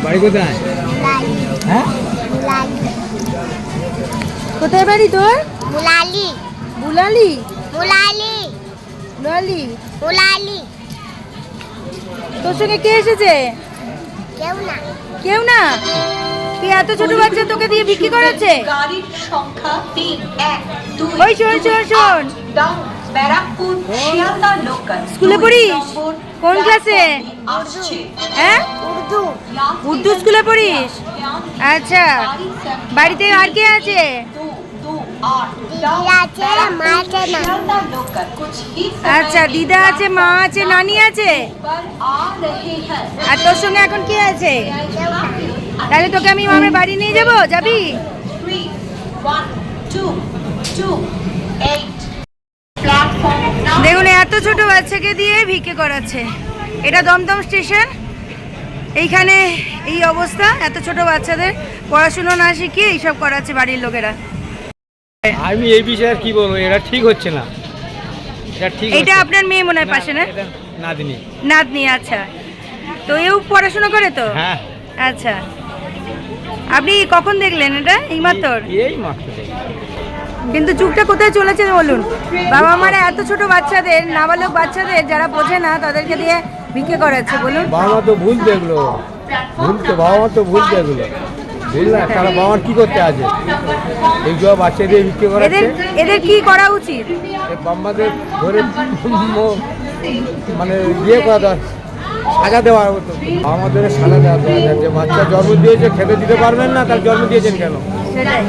বাড়ি কোথায়? হ্যাঁ, কোথায় বাড়ি তোর? বুলালি বুলালি। বুলালি বুলালি। বুলালি। তোর সঙ্গে কে এসেছে? কেউ না। কেউ না? তুই এত ছোট বাচ্চা তোকে দিয়ে বিক্রি করাচ্ছে? গাড়ির সংখ্যা 3 1 2 ওই শোন শোন শোন, ডাউন ব্যারাকপুর শিয়ালদা লোকাল। স্কুলে পড়িস? কোন ক্লাসে? আসছে হ্যাঁ, উর্দু। উর্দু স্কুলে পড়িস? আচ্ছা, বাড়িতে আর কে আছে? দিদি আছে, মা আছে, শিয়ালদা লোকাল कुछ ही আচ্ছা, দিদা আছে, মা আছে, নানি আছে, पर आ रहे हैं। আর তোর সঙ্গে এখন কে আছে? কেউ না। তাহলে তোকে আমি মামের বাড়ি নিয়ে যাবো, যাবি? 3 1 2 2 8 প্ল্যাটফর্ম দেখুন, এত ছোট বাচ্চাকে দিয়ে ভিক্ষে করাচ্ছে। এটা দমদম স্টেশন। এইখানে এই অবস্থা, এত ছোট বাচ্চাদের পড়াশুনো না শিখিয়ে এইসব করাচ্ছে বাড়ির লোকেরা। আমি এই বিষয়ে আর কি বলবো, এটা ঠিক হচ্ছে না, এটা ঠিক এটা হচ্ছে আপনার মেয়ে মনে হয় পাশে না? এটা নাতনি। নাতনি, আচ্ছা। তো এও পড়াশোনা করে তো? হ্যাঁ, আচ্ছা, আপনি কখন দেখলেন এটা? এই মাত্র? এই মাত্র থেকে। কিন্তু যুগটা কোথায় চলেছে বলুন? বাবা মারা এত ছোট বাচ্চাদের, নাবালক বাচ্চাদের যারা বোঝে না তাদেরকে দিয়ে ভিক্ষে করাচ্ছে বলুন। বাবা মা তো ভুল দেখলো, ভুল তো বাবা মা তো ভুল দেখলো, বুঝলেন? তারা বাবা মার কি করতে আছে? এইগুলো বাচ্চাদের বিক্রি এদের করাচ্ছে। এদের কি করা উচিত? এই বাম্বাদের ধরে মানে ইয়ে করা দেওয়া, সাজা দেওয়া হতো। আমাদের সাজা দেওয়া দরকার, যে বাচ্চা জন্ম দিয়েছে খেতে দিতে পারবেন না, তার জন্ম দিয়েছেন কেন? সেটাই।